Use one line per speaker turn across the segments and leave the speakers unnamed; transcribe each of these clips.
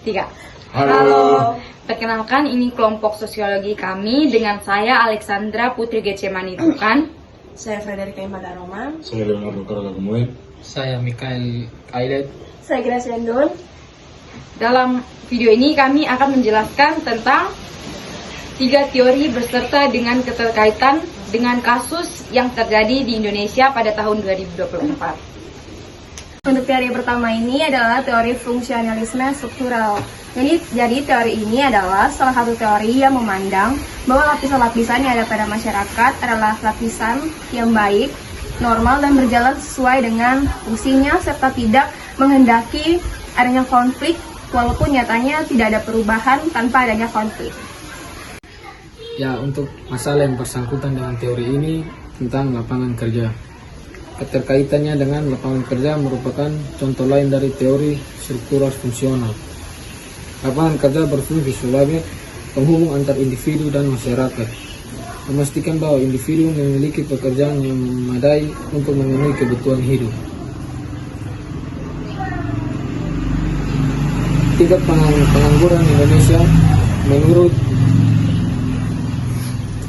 Tiga.
Halo.
Perkenalkan, ini kelompok sosiologi kami dengan saya Alexandra Putri Getsemani Tukan.
Saya Frederika Imada Roman.
Saya Leonardo Karalagumoy.
Saya Mikael Ailet.
Saya Gracia Endun.
Dalam video ini kami akan menjelaskan tentang 3 teori beserta dengan keterkaitan dengan kasus yang terjadi di Indonesia pada tahun 2024.
Untuk teori pertama ini adalah teori fungsionalisme struktural. Jadi teori ini adalah salah satu teori yang memandang bahwa lapisan-lapisan yang ada pada masyarakat adalah lapisan yang baik, normal, dan berjalan sesuai dengan fungsinya serta tidak menghendaki adanya konflik walaupun nyatanya tidak ada perubahan tanpa adanya konflik.
Ya, untuk masalah yang bersangkutan dengan teori ini tentang lapangan kerja. Keterkaitannya dengan lapangan kerja merupakan contoh lain dari teori struktural fungsional. Lapangan kerja berfungsi sebagai penghubung antar individu dan masyarakat, memastikan bahwa individu memiliki pekerjaan yang memadai untuk memenuhi kebutuhan hidup. Tingkat pengangguran Indonesia menurut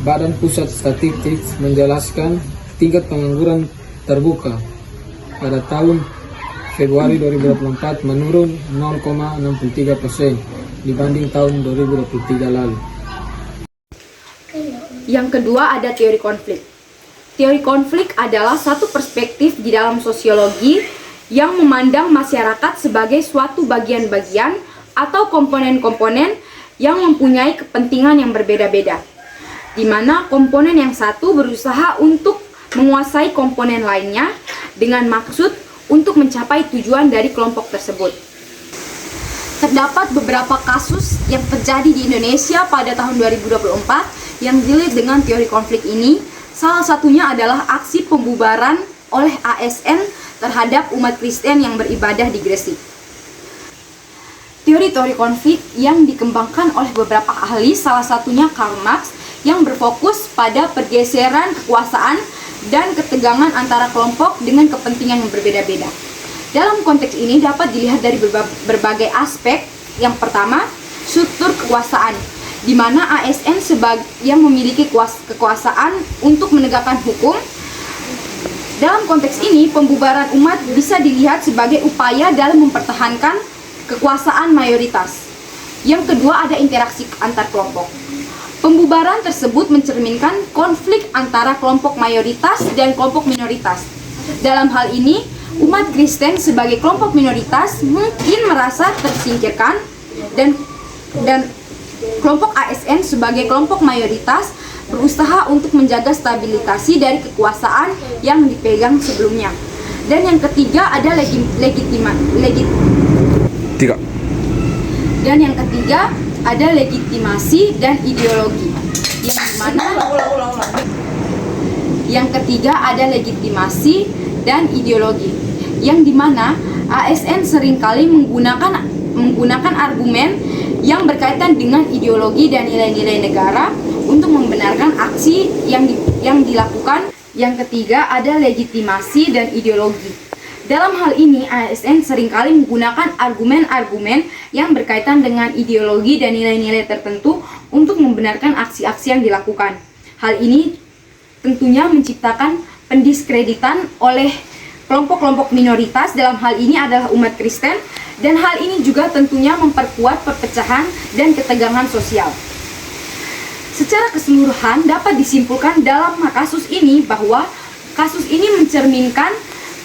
Badan Pusat Statistik menjelaskan tingkat pengangguran terbuka pada tahun Februari 2024 menurun 0,63% dibanding tahun 2023 lalu.
Yang kedua ada teori konflik. Teori konflik adalah satu perspektif di dalam sosiologi yang memandang masyarakat sebagai suatu bagian-bagian atau komponen-komponen yang mempunyai kepentingan yang berbeda-beda, di mana komponen yang satu berusaha untuk menguasai komponen lainnya dengan maksud untuk mencapai tujuan dari kelompok tersebut. Terdapat beberapa kasus yang terjadi di Indonesia pada tahun 2024 yang dilihat dengan teori konflik ini. Salah satunya adalah aksi pembubaran oleh ASN terhadap umat Kristen yang beribadah di Gresik. Teori-teori konflik yang dikembangkan oleh beberapa ahli, salah satunya Karl Marx, yang berfokus pada pergeseran kekuasaan dan ketegangan antara kelompok dengan kepentingan yang berbeda-beda. Dalam konteks ini dapat dilihat dari berbagai aspek. Yang pertama, struktur kekuasaan, di mana ASN yang memiliki kekuasaan untuk menegakkan hukum. Dalam konteks ini, pembubaran umat bisa dilihat sebagai upaya dalam mempertahankan kekuasaan mayoritas. Yang kedua, ada interaksi antar kelompok. Pembubaran tersebut mencerminkan konflik antara kelompok mayoritas dan kelompok minoritas. Dalam hal ini, umat Kristen sebagai kelompok minoritas mungkin merasa tersingkirkan dan kelompok ASN sebagai kelompok mayoritas berusaha untuk menjaga stabilitasi dari kekuasaan yang dipegang sebelumnya. Dan yang ketiga ada legitimasi dan ideologi, yang dimana ASN seringkali menggunakan argumen yang berkaitan dengan ideologi dan nilai-nilai negara untuk membenarkan aksi yang dilakukan. Yang ketiga ada legitimasi dan ideologi. Dalam hal ini, ASN seringkali menggunakan argumen-argumen yang berkaitan dengan ideologi dan nilai-nilai tertentu untuk membenarkan aksi-aksi yang dilakukan. Hal ini tentunya menciptakan pendiskreditan oleh kelompok-kelompok minoritas, dalam hal ini adalah umat Kristen, dan hal ini juga tentunya memperkuat perpecahan dan ketegangan sosial. Secara keseluruhan dapat disimpulkan dalam kasus ini bahwa kasus ini mencerminkan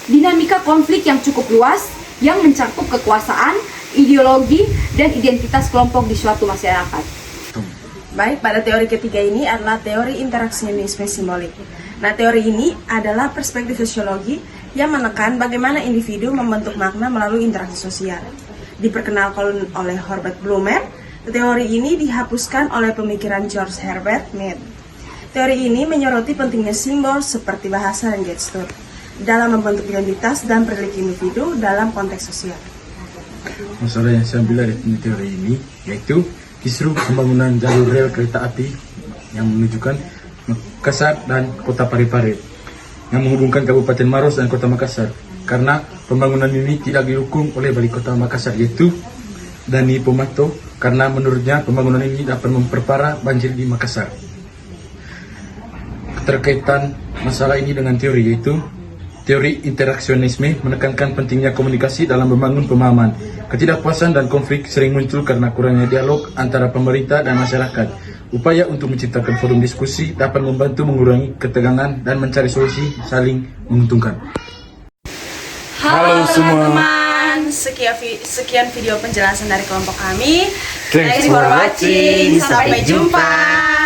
dinamika konflik yang cukup luas yang mencakup kekuasaan, ideologi, dan identitas kelompok di suatu masyarakat.
Baik, pada teori ketiga ini adalah teori interaksionisme simbolik. Nah, teori ini adalah perspektif sosiologi yang menekan bagaimana individu membentuk makna melalui interaksi sosial. Diperkenalkan oleh Herbert Blumer, teori ini dihapuskan oleh pemikiran George Herbert Mead. Teori ini menyoroti pentingnya simbol seperti bahasa dan gestur dalam membentuk identitas dan perilaku individu dalam konteks sosial.
Masalah yang saya ambil dari teori ini yaitu kisruh pembangunan jalur rel kereta api yang menunjukkan Makassar dan Kota Parepare yang menghubungkan Kabupaten Maros dan Kota Makassar, karena pembangunan ini tidak didukung oleh Wali Kota Makassar, yaitu Dani Pomato karena menurutnya pembangunan ini dapat memperparah banjir di Makassar. Keterkaitan masalah ini dengan teori, yaitu teori interaksionisme menekankan pentingnya komunikasi dalam membangun pemahaman. Ketidakpuasan dan konflik sering muncul karena kurangnya dialog antara pemerintah dan masyarakat. Upaya untuk menciptakan forum diskusi dapat membantu mengurangi ketegangan dan mencari solusi saling menguntungkan.
Halo teman-teman, sekian video penjelasan dari kelompok kami.
Thanks for watching.
Sampai jumpa.